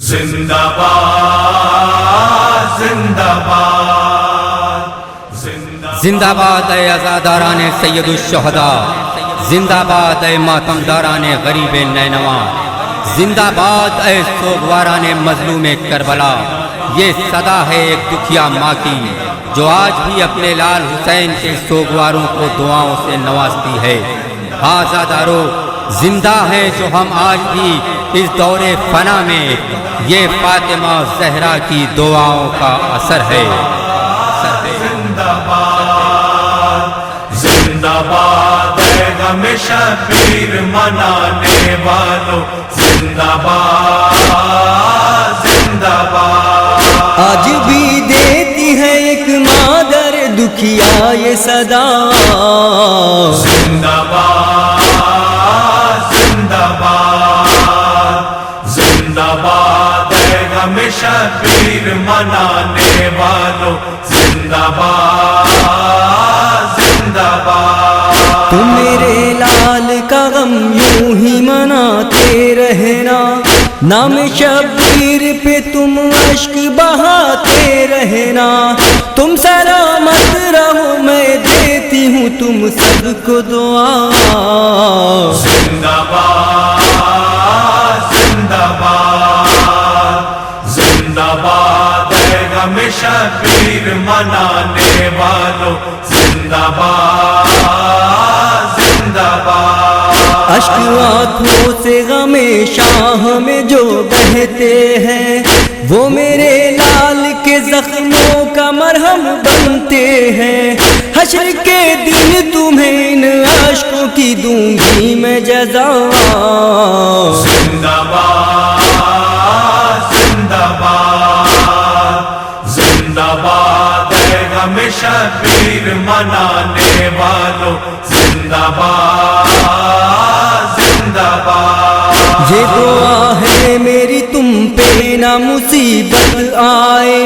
जिंदाबाद जिंदाबाद जिंदाबाद ऐ आज़ादाराने सैयदुश्शुहदा, जिंदाबाद ऐ मातमदाराने गरीबे नैनवा, जिंदाबाद ऐ सोगवाराने मजलूमे करबला। ये सदा है एक दुखिया माँ की जो आज भी अपने लाल हुसैन के सोगवारों को दुआओं से नवाजती है। आज़ादारो जिंदा हैं जो हम आज भी इस दौरे फना में, ये फातिमा ज़हरा की दुआओं का असर है। जिंदाबाद जिंदाबाद हमेशा पीर मनाने वालों, जिंदाबाद जिंदाबाद। आज भी देती है एक मादर दुखिया ये सदा, जिंदाबाद जिंदाबाद जिंदाबाद हमेशा पीर मनाने वालों, जिंदाबाद जिंदाबाद। तुम मेरे लाल का गम यूं ही मनाते रहना, नाम शब्बीर पे तुम अश्क बहाते रहना। तुम सलामत रहो मैं देती हूँ तुम सबको दुआ, जिंदाबाद जिंदाबाद जिंदाबाद हमेशा पीर मनाने वालों, जिंदाबाद जिंदाबाद। अश्क आँखों से गमे शाह में जो बहते हैं, वो मेरे लाल के जख्मों का मरहम बनते हैं। हश्र के दिन तुम्हें इन अश्कों की दूंगी मैं जज़ा, जिंदाबाद जिंदाबाद जिंदाबाद हमेशा पीर मनाने वालों, जिंदाबाद जिंदाबाद। ये दुआ है मेरी तुम पे ना मुसीबत आए,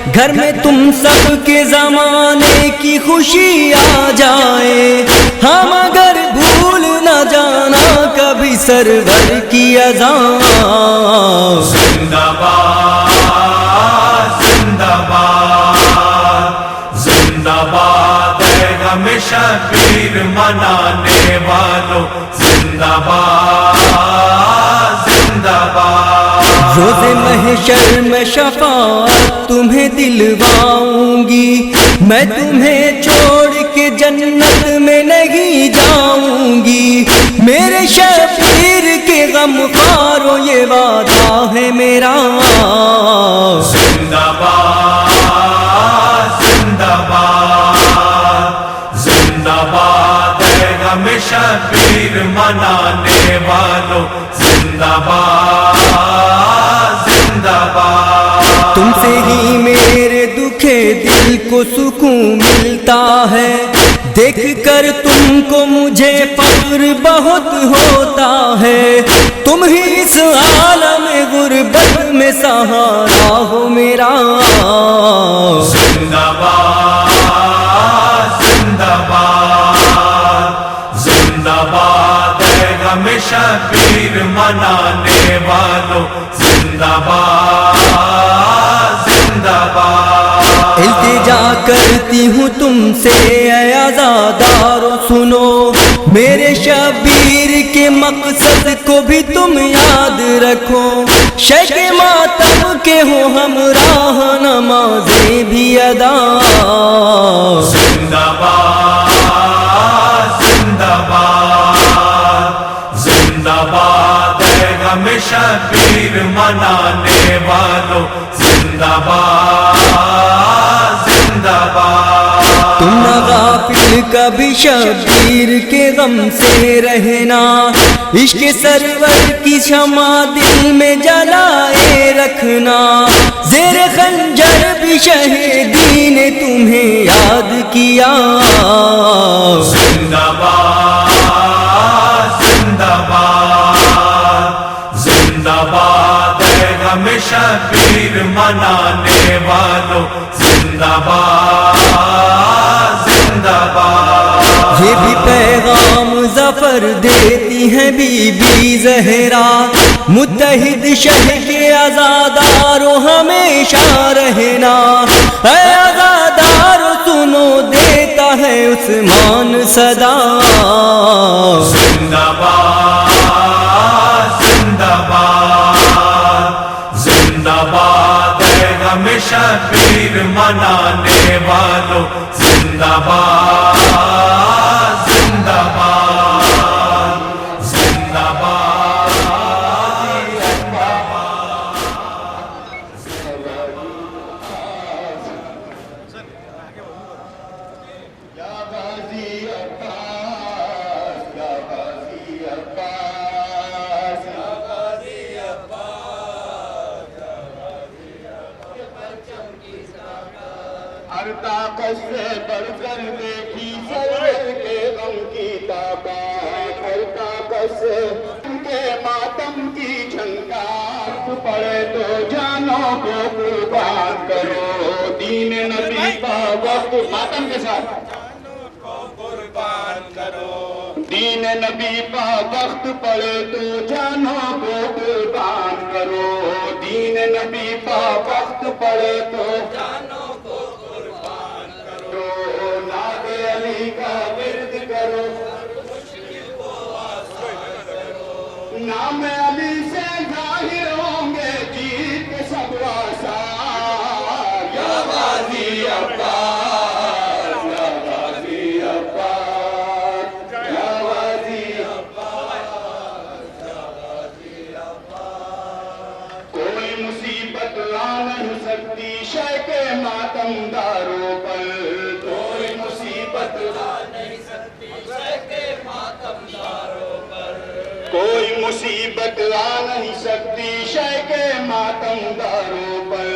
घर में तुम सब के ज़माने की खुशी आ जाए। हम अगर भूल न जाना कभी सरवर की अज़ान, जिंदाबाद जिंदाबाद जिंदाबाद हमेशा पीर मनाने वालों, जिंदाबाद जिंदाबाद। रोज़े महशर में शफाअत तुम्हें दिलवाऊंगी, मैं तुम्हें छोड़ के जन्नत में नहीं जाऊंगी। मेरे शबीर के गमखारो ये वादा है मेरा, जिंदाबाद जिंदाबाद जिंदाबाद हमेशा पीर मनाने वालों, जिंदाबाद जिंदाबाद। तुमसे ही मेरे दुखे दिल को सुकून मिलता है, देख कर तुमको मुझे फख्र बहुत होता है। तुम ही इस आलम गुर्बत में सहारा हो मेरा, जिंदाबाद जिंदाबाद जिंदाबाद हमेशा पीर मनाने वालों, जिंदाबाद जिंदाबाद। इल्तिजा करती हूँ तुमसे ऐ आज़ादारो सुनो, मेरे शबीर के मकसद को भी तुम याद रखो। शेख मातम के हो हमराह नमाज़े भी अदा, जिंदाबाद जिंदाबाद जिंदाबाद हमेशा पीर मनाने वालों, जिंदाबाद जिंदाबाद। तुम न गाफिल कभी शबीर के गम से रहना, इश्क सरवर की शमा दिल में जलाए रखना। ज़ेर खंजर भी शहीदी ने तुम्हें याद किया, जिंदाबाद जिंदाबाद जिंदाबाद हमेशा पीर मनाने वालों, जिंदाबाद जिंदाबाद। ये भी पैगाम ज़फ़र देती हैं बीबी ज़हरा, मुत्तहिद शहर के आज़ादारो हमेशा रहना। है आज़ादारो सुनो देता है उस्मान सदा। जिंदाबाद जिंदाबाद जिंदाबाद है हमेशा पीर मनाने वालों, जिंदाबाद जिंदाबाद जिंदाबाद हर ताकत से बढ़कर देखी सरवर के गम की ताकत, हर ताकत से उनके मातम की झंकार पड़े तो जानो को कुर्बान करो, दीन नबी का वक्त मातम के साथ कुर्बान करो, दीन नबी का वक्त पड़े तो जानो को कुर्बान करो, दीन नबी का वक्त पड़े तो जानो को कुर्बान करो, नादे अली का विर्द करो, मुश्किल को आसान करो, नाम अली से जाहिर होंगे जीत के सब आसार। या गाजी अब्बास, या गाजी अब्बास, या गाजी अब्बास, या गाजी अब्बास। कोई मुसीबत ला नहीं सकती शय के मातमदारों पर, कोई मुसीबत ला नहीं सकती शय के मातमदारों पर, कोई मुसीबत ला नहीं सकती शय के मातमदारों पर,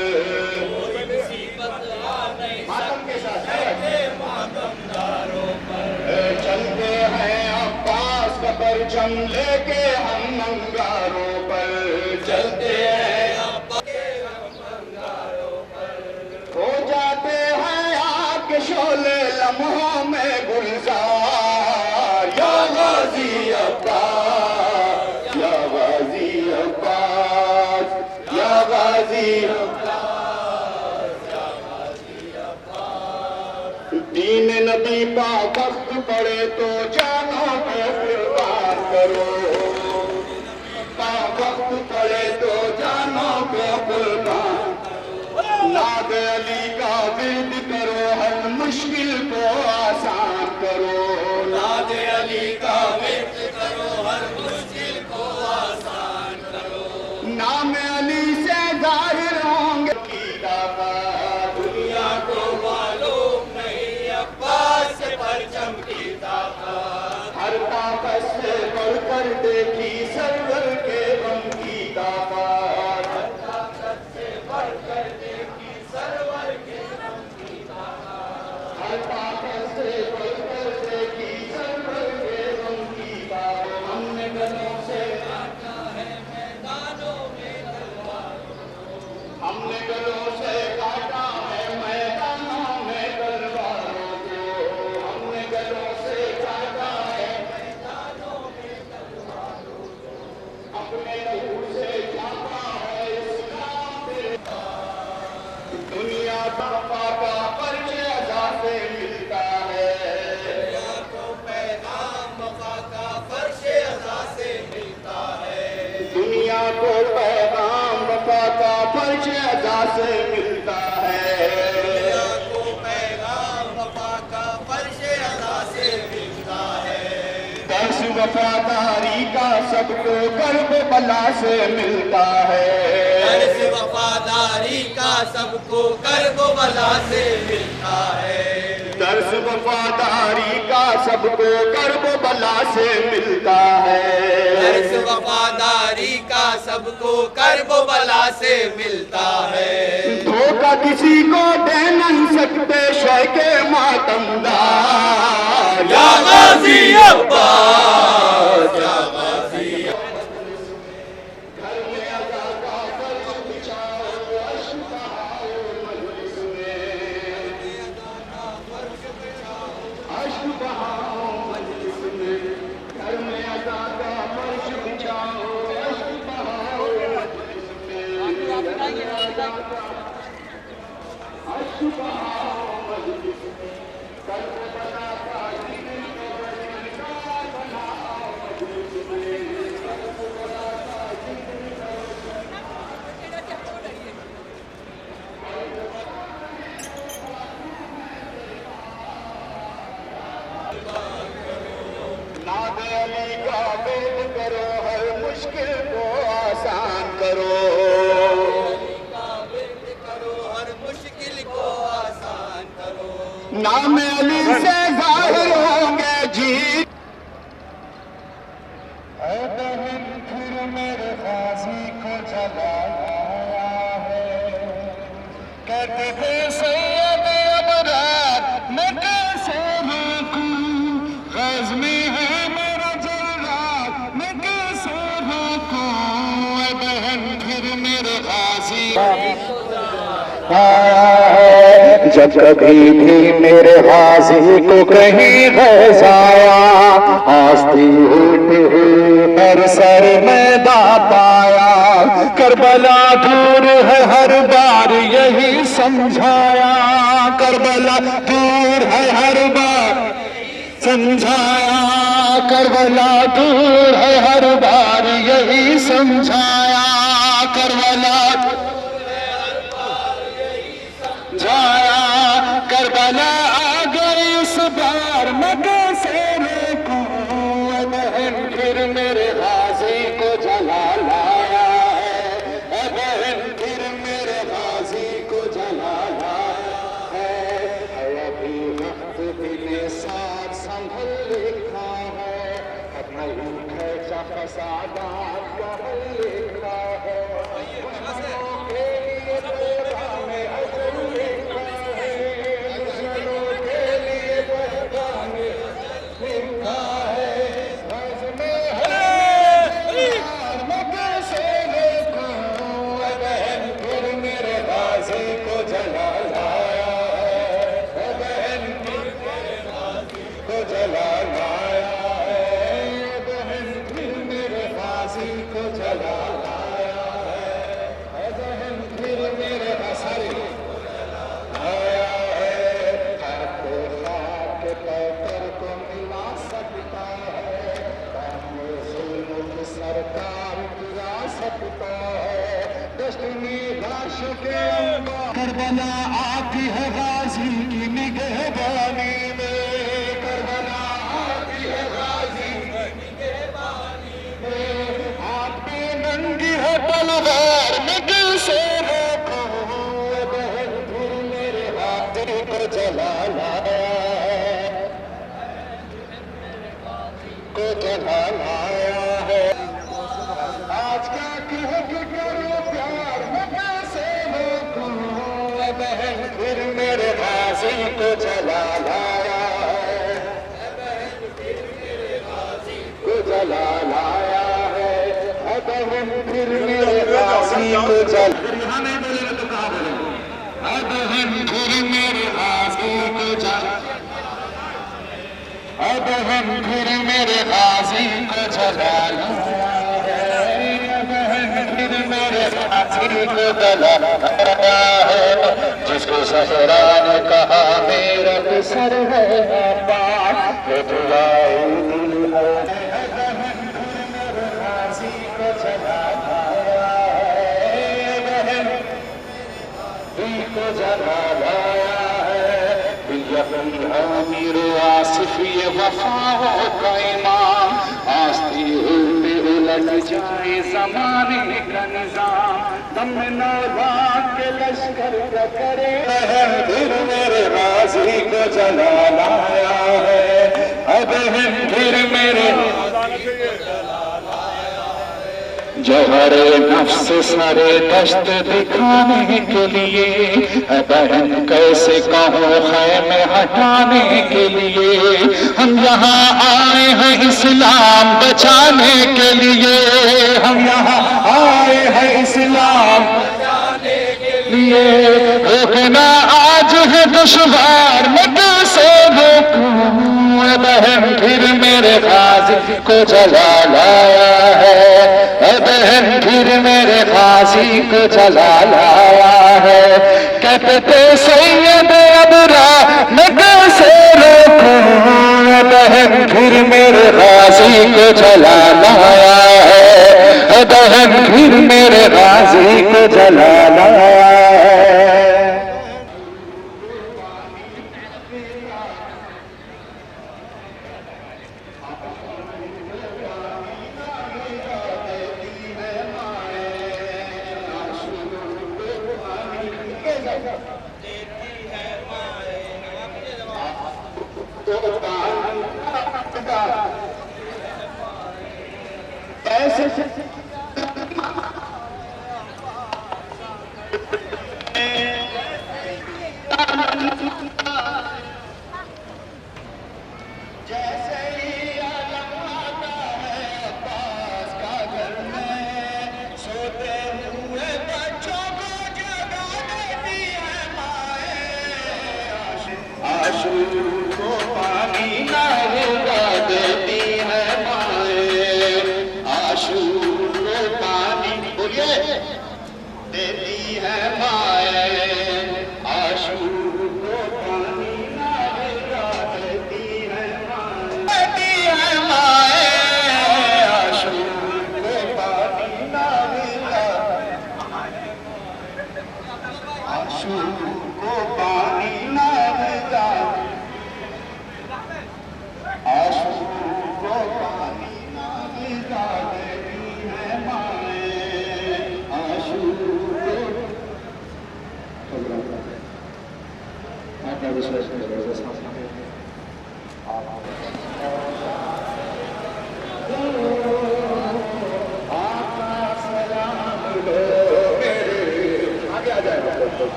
कोई मुसीबत ला नहीं मातम के साथ शय के मातमदारों पर। चलते हैं अब्बास का परचम लेके हम अंगारों पर, चलते हैं अब्बास के हम अंगारों पर, हो जाते हैं आग के शोले लम्हों में गुलजार। या गाजी अब्बास, या गाजी अब्बास, या गाजी अब्बास, या गाजी अब्बास। दीन नबी का वक्त पड़े तो जानो को कुर्बान करो, का वक्त पड़े तो जानो को कुर्बान, नाद अली का विर्द करो, हर मुश्किल को आसान करो, नाद अली का विर्द करो, हर मुश्किल को आसान करो, नाम अली से जाहिर होंगे की ताकत, दुनिया को मालूम नहीं अब्बास से परचम की ताकत, हर ताकत से बढ़कर देखी सरवर के गम की ताकत, हर ताकत से बढ़कर देखी सरवर के गम की ताकत, हर ताकत से बढ़कर देखी सरवर के गम की ताकत। हमने गलों से काटा है मैदानों में तलवारों को, हमने गलों से काटा है मैदानों में तलवारों को, हमने गलों से काटा है मैदानों में तलवारों को, अपने लहू से झांका है इस्लाम पे। दुनिया का वफा का परिचय अज़ा से मिलता है, दुनिया को पैगाम वफा का परिचय अज़ा से मिलता है, दुनिया को पैगाम वफा का परिचय अज़ा से मिलता है, दुनिया को पैगाम वफा का परिचय अज़ा से मिलता है। दर्स वफादारी का सबको कर्ब बला से मिलता है, दर्स वफादारी का सबको कर्ब बला से मिलता है, दर्स वफादारी का सबको कर्ब बला से मिलता है, दर्स वफादारी का सबको कर्ब बला से मिलता है। धोखा किसी को दे नहीं सकते शय के मातमदार। या गाजी अब्बास, या गाजी घर में अज़ा का फर्श बिछाओ, अश्क बहाओ मजलिस में, अश्क बहाओ नाम अली से जाहिर होंगे जी। ऐ बहन फिर मेरे गाजी को जलाया है, कहते थे सैयद अबरार मैं कैसे रोकूं, गज में है मेरा जर्रार मैं कैसे रोकूं। ऐ बहन फिर मेरे गाजी आया है, जब कभी भी मेरे गाजी को कहीं गज़ाया, आस्ती उठी पर सर में दाता आया। करबला दूर है हर बार यही समझाया, करबला दूर है हर बार समझाया, करबला दूर है हर बार यही समझाया, करबला जाया, करबला आ गई इस बार मैं कैसे रोकूं। बहन फिर मेरे गाजी को जला लाया है, बहन फिर मेरे गाजी को जला लाया है। अभी वक्त दिने साथ संभल लिखा है, अपना यूं खर्चा फसादात का हल लिखा है। दुश्मनों के लिए तोबा में अजर लिखा है, दुश्मनों के लिए तोबा में लिखा है। गज में है मैं कैसे रोकूं। बहन फिर मेरे गाजी को जला लाया है, बहन फिर मेरे गाजी को जला लाया है, बहन फिर मेरे गाजी को जला लाया है, बहन फिर मेरे गाजी आया है। आपको खाक पैकर को मिला सकता है, आपको जुल्म की सरकार गिरा सकता है। दश्तनी लाश के अंबार करबला आती है गाजी की निगहबानी में, करबला आती है गाजी की निगहबानी में। हाथ पे नंगी है तलवार मैं कैसे रोकूं। बहन फिर मेरे गाजी को जला लाया है, को जला लाया है। आज क्या कह के करो प्यार मैं कैसे रोकूं। बहन फिर मेरे गाजी को जला लाया है, बहन फिर मेरे गाजी को जला लाया है, बहन फिर मेरे गाजी को जला। यहाँ नहीं बोलेगा तो कहाँ बोलेंगे। बहन फिर मेरे गाजी को जला, बहन फिर मेरे गाजी को जला लाया है, बहन फिर मेरे गाजी को जला लाया है। जिसको सहरा ने कहा मेरा तो सर है पार, वो दुआए दिल है। बहन फिर मेरे गाजी को जला लाया है, बहन दिल को जला लाया है। यकीन है मेरे आसिफ ये वफाओं का इमाम, आस्ती उल्टे उलट जाए जमाने का निजाम। दम नौला के लश्कर का करे, बहन फिर मेरे गाजी को जला लाया है, बहन फिर मेरे जौहरे नफ्स सरे दश्त दिखाने के लिए, बहन कैसे कहो खैमे हटाने के लिए। हम यहाँ आए हैं इस्लाम बचाने के लिए, हम यहाँ आए हैं इस्लाम बचाने के लिए। रोकना आज है दुश्वार मैं कैसे रोकूं। बहन फिर मेरे गाजी को जला लाया है, बहन फिर मेरे गाजी को जला लाया कहते थे सैयद अबरा मैं कैसे रोकूं बहन फिर मेरे गाजी को जलाना है, बहन फिर मेरे गाजी को जलाना है।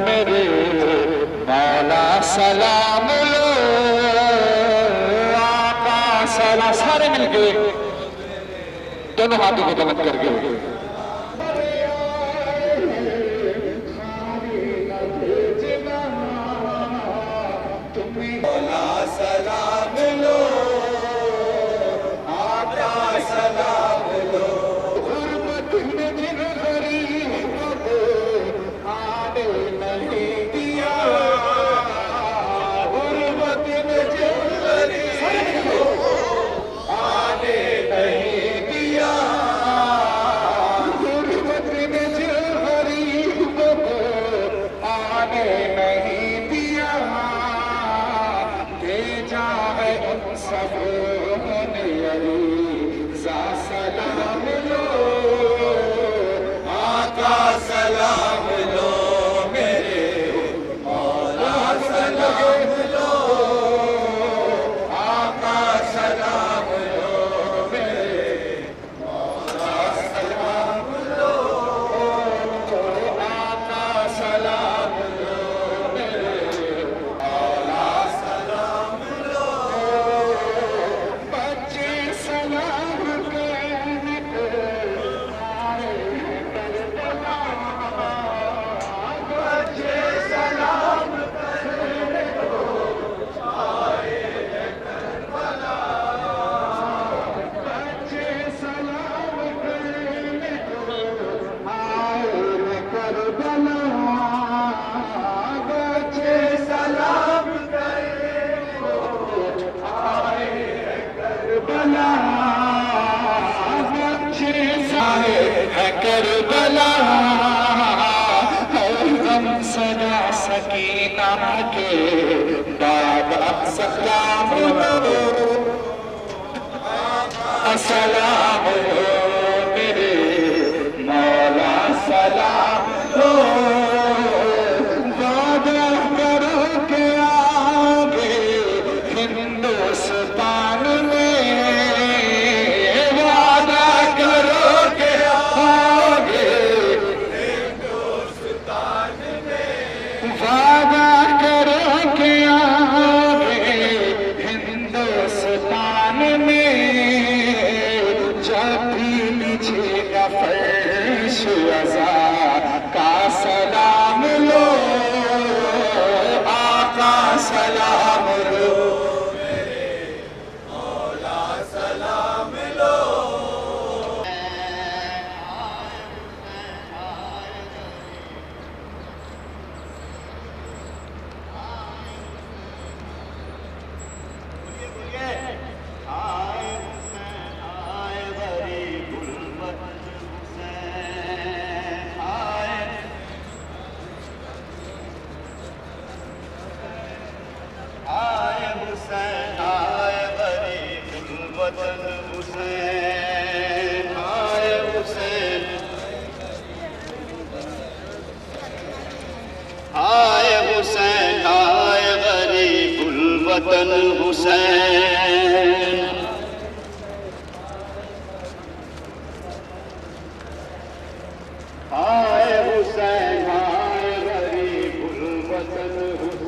मेरे मौला सलाम लो, आका सलाम। सारे मिलके दोनों हाथों को बुलंद करके मौला सलाम लो, आका सलाम लो। गुरबत में जिन गरीबों को आने नहीं दिया, गुरबत में जिन गरीबों को आने नहीं दिया, गुरबत में जिन गरीबों को आने नहीं दिया, भेजा है उन सब ने अरीज़ा सलाम लो, आका सलाम लो, मेरे मौला सलाम लो, आका सलाम लो, मेरे मौला सलाम लो, आका सलाम लो, मेरे मौला सलाम सलाम लो, सलाम लो मेरे मौला सलाम लो। वादा करो के आगे हिंदुस्तान में, वादा करो के आगे हिंदुस्तान में, वादा करो के आगे हिंदुस्तान में। जब भी लीजिएगा फर्श अज़ा का सलाम लो, आका सलाम लो, मेरे मौला सलाम लो। वतन हुसैन, आए हुसैन आए गरीबुल वतन हुसैन, आए हुसैन आए, आए हुसैन आए गरीबुल वतन हुसैन।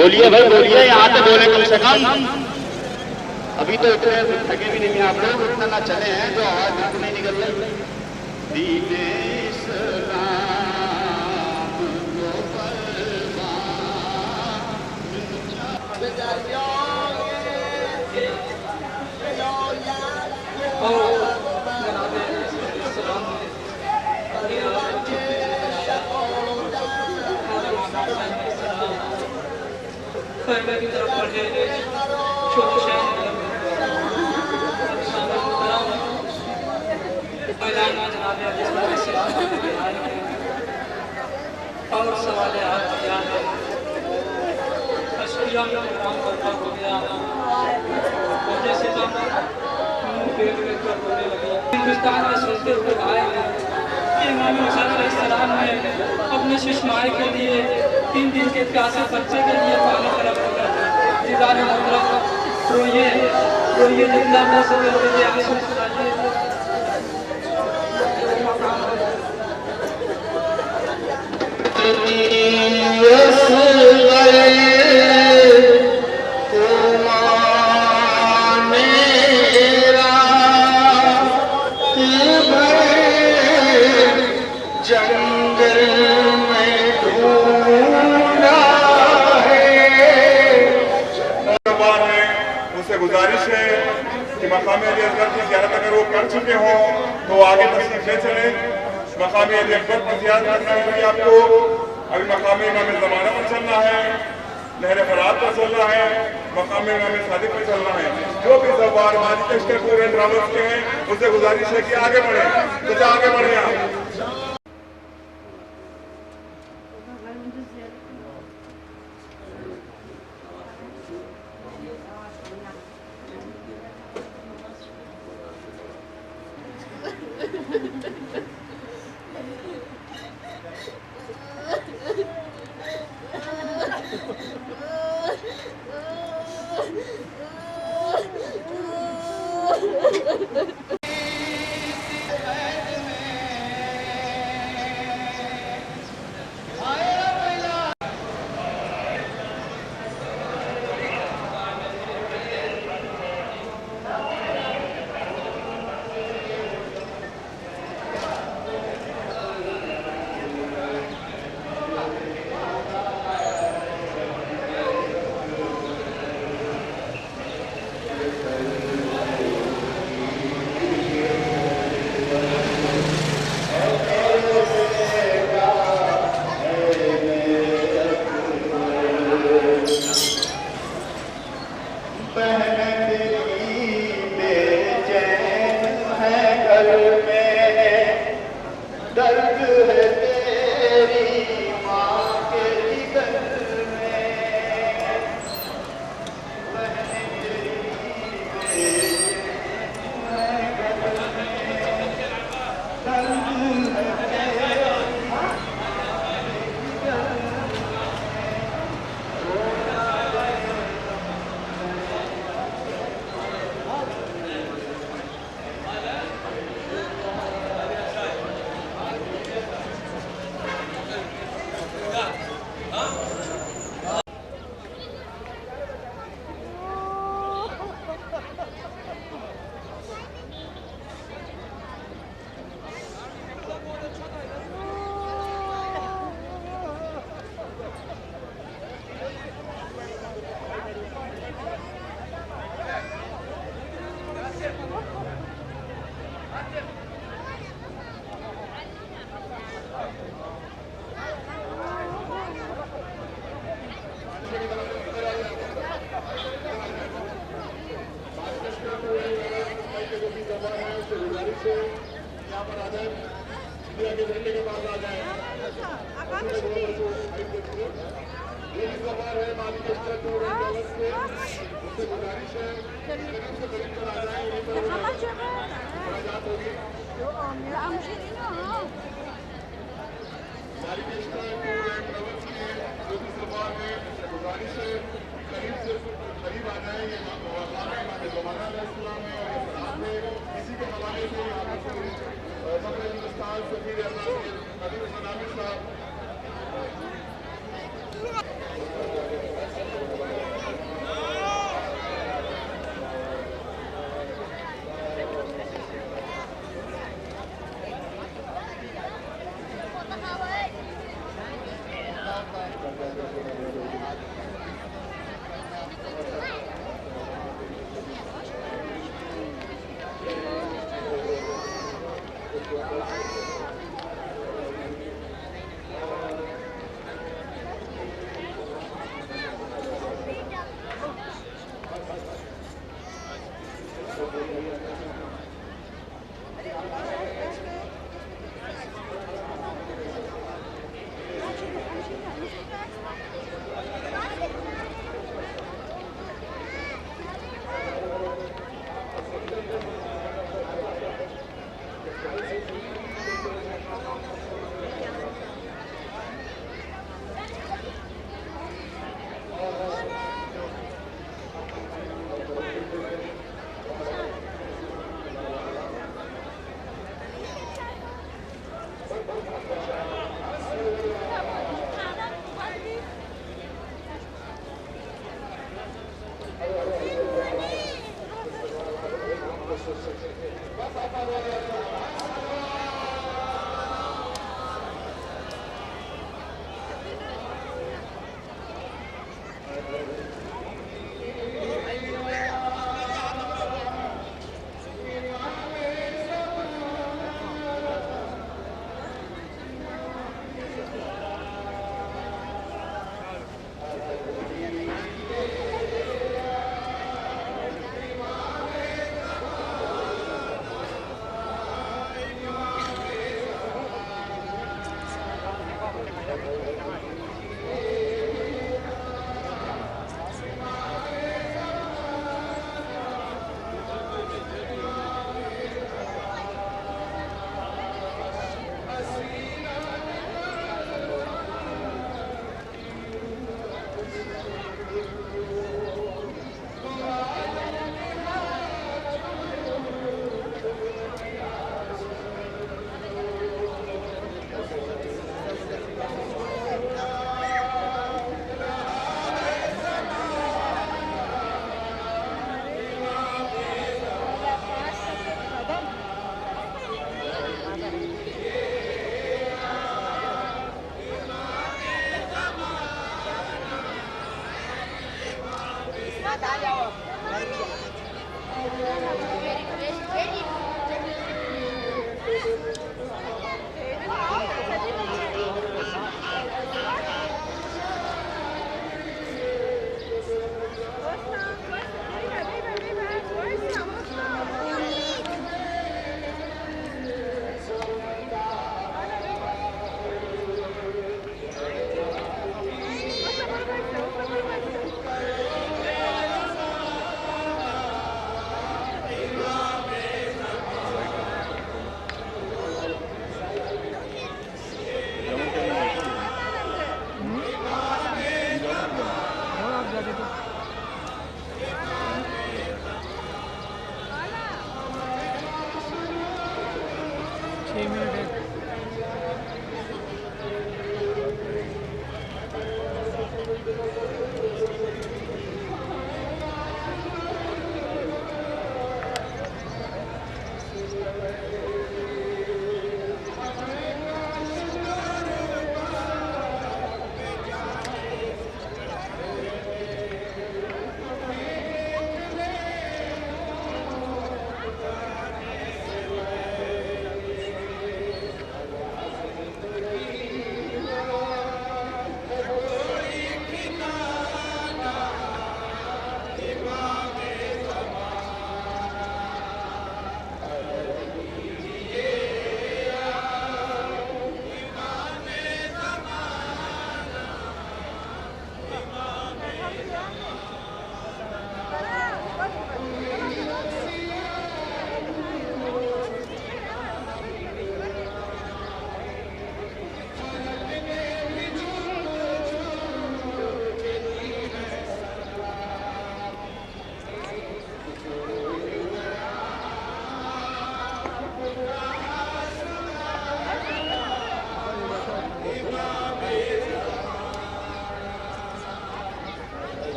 बोलिए भाई बोलिए, यहाँ से बोले कम से कम। अभी तो इतने थके भी नहीं हैं आप लोग, इतना ना चले हैं जो आवाज बिल्कुल नहीं निकल रही। दीने इस्लाम को की तरफ पढ़े छोटे शहर मैदान में जनाब और सवाल याद है शुक्रिया प्रोग्राम करता हो गया जैसे तो पेट में होने लगी। हिंदुस्तान में सुनते हुए आए हैं कि इमाम हुसैन अलैहिस्सलाम ने अपने शिशमाई के लिए 3 दिन के प्यासे बच्चे के लिए पानी तरफ दीदार मोहतरम रोइए रोइए जितना हो सके रोइए आंसू सुनाइए। गुजारिश है कि मकाम अली असगर की ज़ियारत अगर वो कर चुके हों तो आगे तशरीफ ले चले। मकाम अली अकबर पर ज़ियारत करना है आपको। अभी मकाम इमाम ज़माना पर चलना है, लहर फरात पर चलना है, मकाम इमाम सादिक पर चलना है। जो भी सवार मालिक-ए-अश्तर टूर एंड ट्रैवल्स के हैं उससे गुजारिश है कि आगे बढ़े, तो आगे बढ़े आप।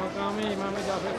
मकाम इमाम जाफर